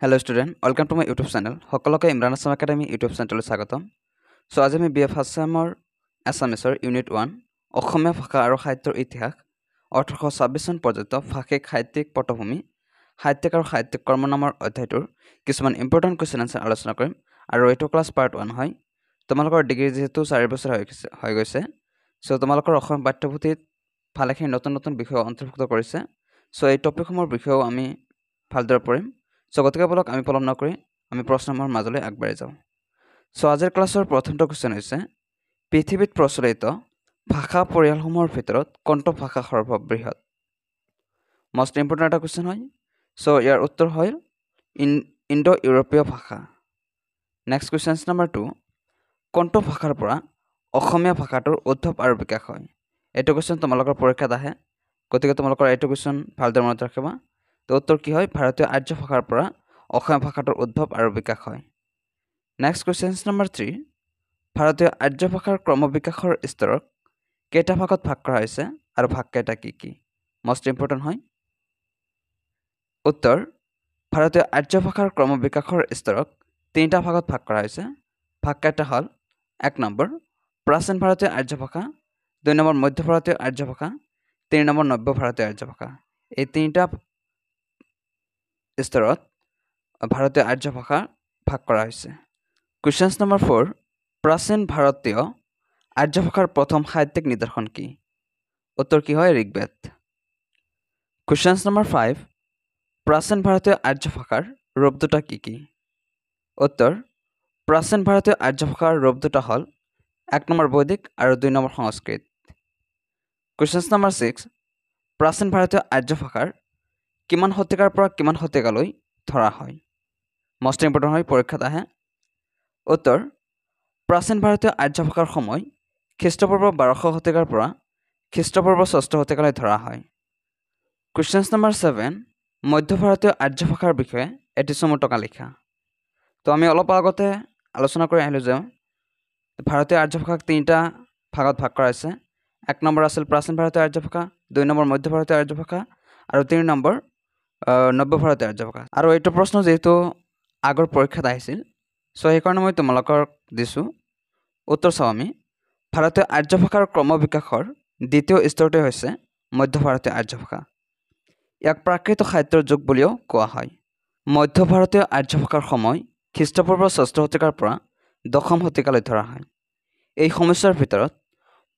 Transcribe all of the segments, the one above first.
Hello student, welcome to my YouTube channel. সকলোকে Imran Assam academy YouTube চেনেললৈ স্বাগতম। So আজি আমি বিএ ফাৰ্ষ্ট চেমৰ এছামিছৰ ইউনিট 1 অসমীয়া ভাষা আৰু সাহিত্যৰ ইতিহাস 1826 চন পৰ্যন্ত ভাষিক সাহিত্যিক পটভূমি সাহিত্যিক আৰু সাহিত্যিক কৰ্ম নামৰ অধ্যায়টোৰ কিছুমান ইম্পৰ্টেণ্ট কুৱেশ্যন আনসাৰ আলোচনা কৰিম আৰু এইটো ক্লাছ পাৰ্ট 1 হয়। তোমালোকৰ ডিগ্ৰী যেহেতু 4 বছৰ হৈ গৈছে সো তোমালোকৰ অসমীয়া পাঠ্যপুথিত ভালেখিনি নতুন নতুন বিষয় অন্তৰ্ভুক্ত কৰিছে। সো এই টপিকসমূহৰ বিষয়েও আমি ভালদৰে পঢ়িম। সো গতিকে বলক আমি পলম নকৰি আমি প্ৰশ্নসমূহৰ মাজলৈ আগবাঢ়ি যাওঁ। সো আজিৰ ক্লাছৰ প্ৰথমটো কুৱেশ্যন হৈছে পৃথিৱীত প্ৰচলিত ভাষা পৰিয়ালসমূহৰ ভিতৰত কোনটো ভাষা সৰ্ববৃহৎ? মোষ্ট ইম্পৰ্টেণ্ট এটা কুৱেশ্যন হয়। সো ইয়াৰ উত্তৰ হয় ইণ্ডো ইউৰোপীয় ভাষা। নেক্সট কুৱেশ্যন নম্বৰ 2, কোনটো ভাষাৰ পৰা অসমীয়া ভাষাটোৰ উদ্ভৱ আৰু বিকাশ হয়? এইটো কুৱেশ্যন তোমালোকৰ পৰীক্ষাত আহে, গতিকে তোমালোকৰ এইটো কুৱেশ্যন ভালদৰে মনত ৰাখিবা। তো উত্তৰ কি হয়? ভাৰতীয় আৰ্য ভাষাৰ পৰা অসমীয়া ভাষাটোৰ উদ্ভৱ আৰু বিকাশ হয়। নেক্সট কুৱেশ্যন নম্বৰ 3, ভাৰতীয় আৰ্য ভাষাৰ ক্ৰমবিকাশৰ স্তৰক কেইটা ভাগত ভাগ কৰা হৈছে আৰু ভাগ কেইটা কি কি? মোষ্ট ইম্পৰ্টেণ্ট হয়। উত্তৰ, ভাৰতীয় আৰ্য ভাষাৰ ক্ৰমবিকাশৰ স্তৰক 3টা ভাগত ভাগ কৰা হৈছে। ভাগ কেইটা হ'ল 1 নম্বৰ প্ৰাচীন ভাৰতীয় আৰ্য ভাষা, 2 নম্বৰ মধ্য ভাৰতীয় আৰ্য ভাষা, 3 নম্বৰ নব্য ভাৰতীয় আৰ্য ভাষা। এই 3টা স্তৰত ভাৰতীয় আৰ্য ভাষা ভাগ কৰা হৈছে। কুৱেশ্যন নম্বৰ 4, প্ৰাচীন ভাৰতীয় আৰ্য ভাষাৰ প্ৰথম সাহিত্যিক নিদৰ্শন কি? উত্তৰ কি হয়? ঋগ্বেদ। কুৱেশ্যন নম্বৰ 5, প্ৰাচীন ভাৰতীয় আৰ্য ভাষাৰ ৰূপ দুটা কি কি? উত্তৰ, প্ৰাচীন ভাৰতীয় আৰ্য ভাষাৰ ৰূপ দুটা হ'ল 1 নম্বৰ বৈদিক আৰু 2 নম্বৰ সংস্কৃত। কুৱেশ্যন নম্বৰ 6, প্ৰাচীন ভাৰতীয় আৰ্য ভাষাৰ কিমান শতিকাৰ পৰা কিমান শতিকালৈ ধৰা হয়? মোষ্ট ইম্পৰ্টেণ্ট হয়, পৰীক্ষাত আহে। উত্তৰ, প্ৰাচীন ভাৰতীয় আৰ্য ভাষাৰ সময় খ্ৰীষ্টপূৰ্ব 1200 শতিকাৰ পৰা খ্ৰীষ্টপূৰ্ব 6ষ্ঠ শতিকালৈ ধৰা হয়। কুৱেশ্যন নম্বৰ 7, মধ্য ভাৰতীয় আৰ্য ভাষাৰ বিষয়ে এটি চমুটকা লিখা। তো আমি অলপ আগতে আলোচনা কৰি আহিলোঁ যে ভাৰতীয় আৰ্য ভাষাক 3টা ভাগত ভাগ কৰা হৈছে। 1 নম্বৰ আছিল প্ৰাচীন ভাৰতীয় আৰ্য ভাষা, 2 নম্বৰ মধ্য ভাৰতীয় আৰ্য ভাষা আৰু 3 নম্বৰ নব্য ভাৰতীয় আৰ্য ভাষা। আৰু এইটো প্ৰশ্ন যিহেতু আগৰ পৰীক্ষাত আহিছিল, সো সেইকাৰণে মই তোমালোকক দিছোঁ। উত্তৰ চাওঁ আমি। ভাৰতীয় আৰ্য ভাষাৰ ক্ৰমবিকাশৰ দ্বিতীয় স্তৰটোৱে হৈছে মধ্য ভাৰতীয় আৰ্য ভাষা। ইয়াক প্ৰাকৃত সাহিত্যৰ যুগ বুলিও কোৱা হয়। মধ্য ভাৰতীয় আৰ্য ভাষাৰ সময় খ্ৰীষ্টপূৰ্ব 6ষ্ঠ শতিকাৰ পৰা 10ম শতিকালৈ ধৰা হয়। এই সময়ছোৱাৰ ভিতৰত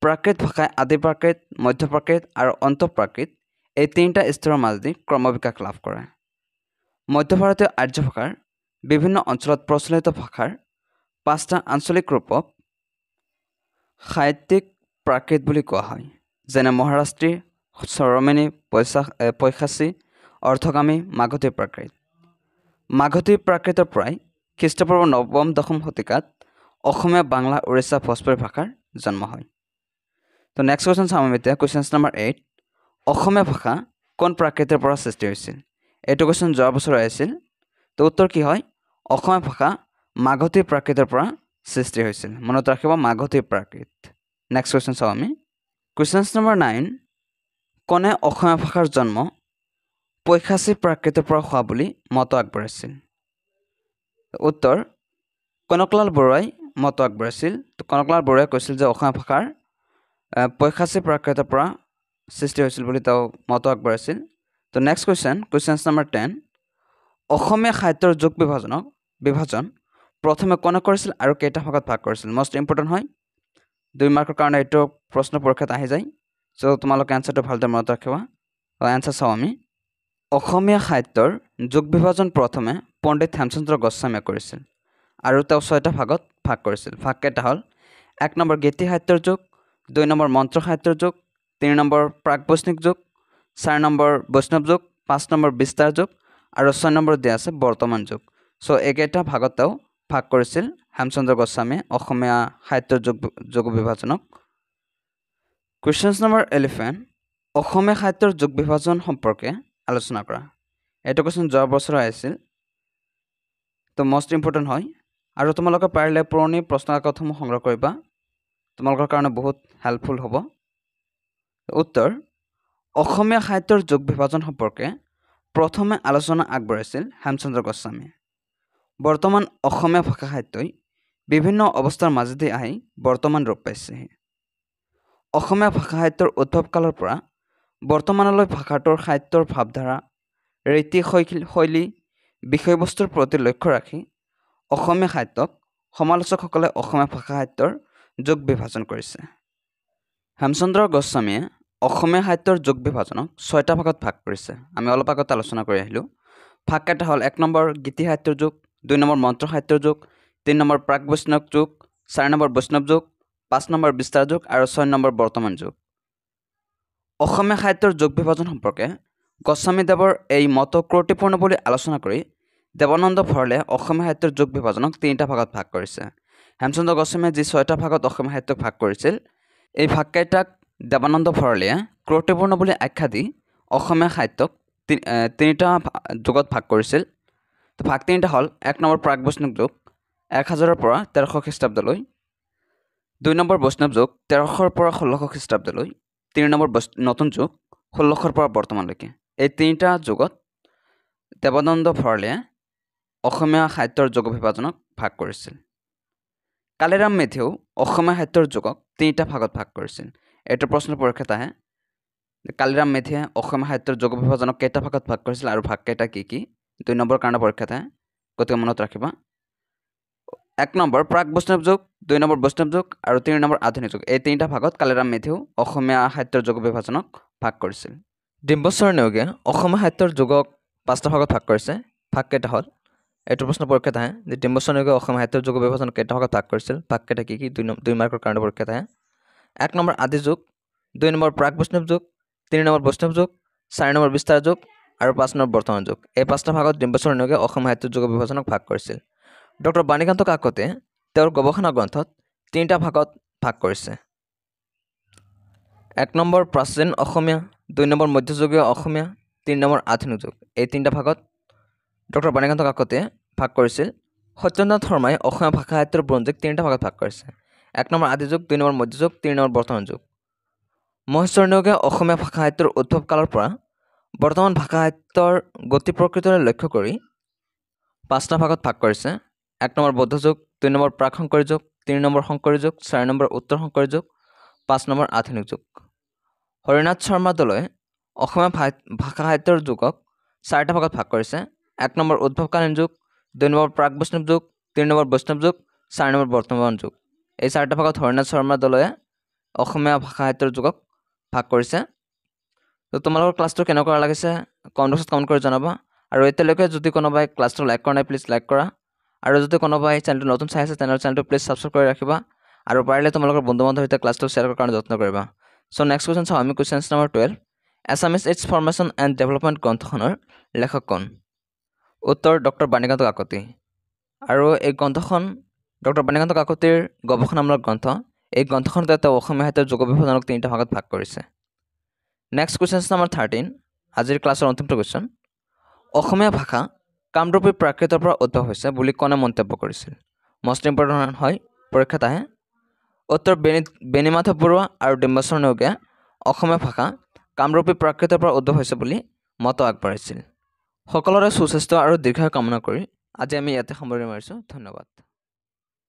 প্ৰাকৃত ভাষাই আদি প্ৰাকৃত, মধ্য প্ৰাকৃত আৰু অন্তঃপ্ৰাকৃত এই 3টা স্তৰৰ মাজেদি ক্ৰমবিকাশ লাভ কৰে। মধ্য ভাৰতীয় আৰ্য ভাষাৰ বিভিন্ন অঞ্চলত প্ৰচলিত ভাষাৰ 5টা আঞ্চলিক ৰূপক সাহিত্যিক প্ৰাকৃত বুলি কোৱা হয়, যেনে মহাৰাষ্ট্ৰী, স্বৰমেনী, পৈশাচী, অৰ্ধগামী, মাগধী প্ৰাকৃত। মাগধী প্ৰাকৃতৰ পৰাই খ্ৰীষ্টপূৰ্ব 9ম-10ম শতিকাত অসমীয়া, বাংলা, উৰিষ্যা, ভোজপুৰী ভাষাৰ জন্ম হয়। তো নেক্সট কুৱেশ্যন চাম আমি এতিয়া। কুৱেশ্যন নম্বৰ 8, অসমীয়া ভাষা কোন প্ৰাকৃতৰ পৰা সৃষ্টি হৈছিল? এইটো কুৱেশ্যন যোৱা বছৰ আহিছিল। তো উত্তৰ কি হয়? অসমীয়া ভাষা মাগধী প্ৰাকৃতৰ পৰা সৃষ্টি হৈছিল। মনত ৰাখিব, মাগধী প্ৰাকৃত। নেক্সট কুৱেশ্যন চাওঁ আমি। কুৱেশ্যন নম্বৰ 9, কোনে অসমীয়া ভাষাৰ জন্ম পৈশাচী প্ৰাকৃতৰ পৰা হোৱা বুলি মত আগবঢ়াইছিল? উত্তৰ, কনকলাল বৰুৱাই মত আগবঢ়াইছিল। তো কনকলাল বৰুৱাই কৈছিল যে অসমীয়া ভাষাৰ পৈশাচী প্ৰাকৃতৰ পৰা সৃষ্টি হৈছিল বুলি তেওঁ মত আগবঢ়াইছিল। তো নেক্সট কুৱেশ্যন নম্বৰ 10, অসমীয়া সাহিত্যৰ যুগ বিভাজন প্ৰথমে কোনে কৰিছিল আৰু কেইটা ভাগত ভাগ কৰিছিল? মোষ্ট ইম্পৰ্টেণ্ট হয়, 2 মাৰ্কৰ কাৰণে এইটো প্ৰশ্ন পৰীক্ষাত আহি যায়। সো তোমালোকে এনচাৰটো ভালদৰে মনত ৰাখিবা। এনচাৰ চাওঁ আমি। অসমীয়া সাহিত্যৰ যুগ বিভাজন প্ৰথমে পণ্ডিত হেমচন্দ্ৰ গোস্বামীয়ে কৰিছিল আৰু তেওঁ 6টা ভাগত ভাগ কৰিছিল। ভাগ কেইটা হ'ল 1 নম্বৰ গীতি সাহিত্যৰ যুগ, 2 নম্বৰ মন্ত্ৰ সাহিত্যৰ যুগ, 3 নম্বৰ প্ৰাক বৈষ্ণৱ যুগ, 4 নম্বৰ বৈষ্ণৱ যুগ, 5 নম্বৰ বিস্তাৰ যুগ আৰু 6 নম্বৰ দিয়া আছে বৰ্তমান যুগ। সো এইকেইটা ভাগত তেওঁ ভাগ কৰিছিল হেমচন্দ্ৰ গোস্বামীয়ে অসমীয়া সাহিত্যৰ যুগ বিভাজনক। কুৱেশ্যন নম্বৰ 11, অসমীয়া সাহিত্যৰ যুগ বিভাজন সম্পৰ্কে আলোচনা কৰা। এইটো কুৱেশ্যন যোৱা বছৰ আহিছিল। তো মোষ্ট ইম্পৰ্টেণ্ট হয় আৰু তোমালোকে পাৰিলে পুৰণি প্ৰশ্ন কাকতসমূহ সংগ্ৰহ কৰিবা, তোমালোকৰ কাৰণে বহুত হেল্পফুল হ'ব। উত্তৰ, অসমীয়া সাহিত্যৰ যুগ বিভাজন সম্পৰ্কে প্ৰথমে আলোচনা আগবঢ়াইছিল হেমচন্দ্ৰ গোস্বামীয়ে। বৰ্তমান অসমীয়া ভাষা সাহিত্যই বিভিন্ন অৱস্থাৰ মাজেদি আহি বৰ্তমান ৰূপ পাইছেহি। অসমীয়া ভাষা সাহিত্যৰ উদ্ভৱ কালৰ পৰা বৰ্তমানলৈ ভাষাটোৰ সাহিত্যৰ ভাৱধাৰা, ৰীতি শৈলী, বিষয়বস্তুৰ প্ৰতি লক্ষ্য ৰাখি অসমীয়া সাহিত্যক সমালোচকসকলে অসমীয়া ভাষা সাহিত্যৰ যুগ বিভাজন কৰিছে। হেমচন্দ্ৰ গোস্বামীয়ে অসমীয়া সাহিত্যৰ যুগ বিভাজনক 6টা ভাগত ভাগ কৰিছে। আমি অলপ আগত আলোচনা কৰি আহিলোঁ। ভাগকেইটা হ'ল 1 নম্বৰ গীতি সাহিত্যৰ যুগ, 2 নম্বৰ মন্ত্ৰ সাহিত্যৰ যুগ, 3 নম্বৰ প্ৰাক বৈষ্ণৱ যুগ, 4 নম্বৰ বৈষ্ণৱ যুগ, 5 নম্বৰ বিস্তাৰ যুগ আৰু 6 নম্বৰ বৰ্তমান যুগ। অসমীয়া সাহিত্যৰ যুগ বিভাজন সম্পৰ্কে গোস্বামীদেৱৰ এই মত ক্ৰোটিপূৰ্ণ বুলি আলোচনা কৰি দেৱানন্দ ভঁৰালীয়ে অসমীয়া সাহিত্যৰ যুগ বিভাজনক 3টা ভাগত ভাগ কৰিছে। হেমচন্দ্ৰ গোস্বামীয়ে যি 6টা ভাগত অসমীয়া সাহিত্যক ভাগ কৰিছিল, এই ভাগকেইটাক দেৱানন্দ ভঁৰালীয়ে ক্ৰোটিপূৰ্ণ বুলি আখ্যা দি অসমীয়া সাহিত্যক 3টা যুগত ভাগ কৰিছিল। তো ভাগ 3টা হ'ল 1 নম্বৰ প্ৰাক বৈষ্ণৱ যুগ 1000 পৰা 1300 খ্ৰীষ্টাব্দলৈ, 2 নম্বৰ বৈষ্ণৱ যুগ 1300 পৰা 1600 খ্ৰীষ্টাব্দলৈ, 3 নম্বৰ নতুন যুগ 1600 পৰা বৰ্তমানলৈকে। এই 3টা যুগত দেৱানন্দ ভঁৰালীয়ে অসমীয়া সাহিত্যৰ যুগ বিভাজনক ভাগ কৰিছিল। কালিৰাম মেধিয়েও অসমীয়া সাহিত্যৰ যুগক 3টা ভাগত ভাগ কৰিছিল। এইটো প্ৰশ্ন পৰীক্ষাত আহে। কালিৰাম মেধিয়ে অসমীয়া সাহিত্যৰ যুগ বিভাজনক কেইটা ভাগত ভাগ কৰিছিল আৰু ভাগকেইটা কি কি? 2 নম্বৰ কাৰণে পৰীক্ষাত আহে, গতিকে মনত ৰাখিবা। 1 নম্বৰ প্ৰাক বৈষ্ণৱ যুগ, 2 নম্বৰ বৈষ্ণৱ যুগ আৰু 3 নম্বৰ আধুনিক যুগ। এই 3টা ভাগত কালিৰাম মেধিয়েও অসমীয়া সাহিত্যৰ যুগ বিভাজনক ভাগ কৰিছিল। ডিম্বেশ্বৰ নেওগে অসমীয়া সাহিত্যৰ যুগক 5টা ভাগত ভাগ কৰিছে। ভাগকেইটা হ'ল, এইটো প্ৰশ্ন পৰীক্ষাত আহে যে ডিম্বেশ্বৰ নেওগে অসমীয়া সাহিত্যৰ যুগ বিভাজনক কেইটা ভাগত ভাগ কৰিছিল, ভাগকেইটা কি কি? 2 মাৰ্কৰ কাৰণে পৰীক্ষাত আহে। 1 নম্বৰ আদি যুগ, 2 নম্বৰ প্ৰাক বৈষ্ণৱ যুগ, 3 নম্বৰ বৈষ্ণৱ যুগ, 4 নম্বৰ বিস্তাৰ যুগ আৰু 5 নম্বৰ বৰ্তমান যুগ। এই 5টা ভাগত ডিম্বেশ্বৰ নেওগে অসমীয়া সাহিত্যৰ যুগ বিভাজনক ভাগ কৰিছিল। ডক্টৰ বাণীকান্ত কাকতিয়ে তেওঁৰ গৱেষণা গ্ৰন্থত 3টা ভাগত ভাগ কৰিছে। 1 নম্বৰ প্ৰাচীন অসমীয়া, 2 নম্বৰ মধ্যযুগীয় অসমীয়া, 3 নম্বৰ আধুনিক যুগ। এই 3টা ভাগত ডক্টৰ বাণীকান্ত কাকতিয়ে ভাগ কৰিছিল। সত্যেন্দ্ৰনাথ শৰ্মাই অসমীয়া ভাষা সাহিত্যৰ বুৰঞ্জীক 3টা ভাগত ভাগ কৰিছে। 1 নম্বৰ আদি যুগ, 2 নম্বৰ মধ্যযুগ, 3 নম্বৰ বৰ্তমান যুগ। মহেশ্বৰ নেওগে অসমীয়া ভাষা সাহিত্যৰ উদ্ভৱ কালৰ পৰা বৰ্তমান ভাষা সাহিত্যৰ গতি প্ৰকৃতিলৈ লক্ষ্য কৰি 5টা ভাগত ভাগ কৰিছে। 1 নম্বৰ বৌদ্ধ যুগ, 2 নম্বৰ প্ৰাক শংকৰী যুগ, 3 নম্বৰ শংকৰী যুগ, 4 নম্বৰ উত্তৰ শংকৰী যুগ, 5 নম্বৰ আধুনিক যুগ। হৰিনাথ শৰ্মা দলৈ অসমীয়া ভাষা সাহিত্যৰ যুগক 4টা ভাগত ভাগ কৰিছে। 1 নম্বৰ উদ্ভৱকালীন যুগ, 2 নম্বৰ প্ৰাক বৈষ্ণৱ যুগ, 3 নম্বৰ বৈষ্ণৱ যুগ, 4 নম্বৰ বৰ্তমান যুগ। এই 4টা ভাগত হৰিনাথ শৰ্মা দলৈয়ে অসমীয়া ভাষা সাহিত্যৰ যুগক ভাগ কৰিছে। তো তোমালোকৰ ক্লাছটো কেনেকুৱা লাগিছে কমেণ্ট বক্সত কমেণ্ট কৰি জনাবা। আৰু এতিয়ালৈকে যদি কোনোবাই ক্লাছটো লাইক কৰা নাই, প্লিজ লাইক কৰা। আৰু যদি কোনোবাই চেনেলটো নতুন চাই আছে, তেনেহ'লে চেনেলটো প্লিজ ছাবস্ক্ৰাইব কৰি ৰাখিবা। আৰু পাৰিলে তোমালোকৰ বন্ধু বান্ধৱৰ সৈতে ক্লাছটো শ্বেয়াৰ কৰাৰ কাৰণে যত্ন কৰিবা। চ' নেক্সট কুৱেশ্যন চাওঁ আমি, question number 12। Assamese its formation and development গ্ৰন্থখনৰ লেখক কোন? উত্তৰ ডক্টৰ বাণীকান্ত কাকতি। আৰু এই গ্ৰন্থখন ডক্টৰ বাণীকান্ত কাকতিৰ গৱেষণামূলক গ্ৰন্থ। এই গ্ৰন্থখনতে তেওঁ অসমীয়া সাহিত্যৰ যুগ বিভাজনক 3টা ভাগত ভাগ কৰিছে। নেক্সট কুৱেশ্যন নম্বৰ 13, আজিৰ ক্লাছৰ অন্তিমটো কুৱেশ্যন। অসমীয়া ভাষা কামৰূপী প্ৰাকৃতৰ পৰা উদ্ভৱ হৈছে বুলি কোনে মন্তব্য কৰিছিল? মষ্ট ইম্পৰ্টেণ্ট হয়, পৰীক্ষাত আহে। উত্তৰ বেণীমাধৱ বৰুৱা আৰু ডিম্বেশ্বৰ নেওগে অসমীয়া ভাষা কামৰূপী প্ৰাকৃতৰ পৰা উদ্ভৱ হৈছে বুলি মত আগবঢ়াইছিল। সকলোৰে সুস্বাস্থ্য আৰু দীৰ্ঘায়ু কামনা কৰি আজি আমি ইয়াতে সামৰণি মাৰিছোঁ। ধন্যবাদ।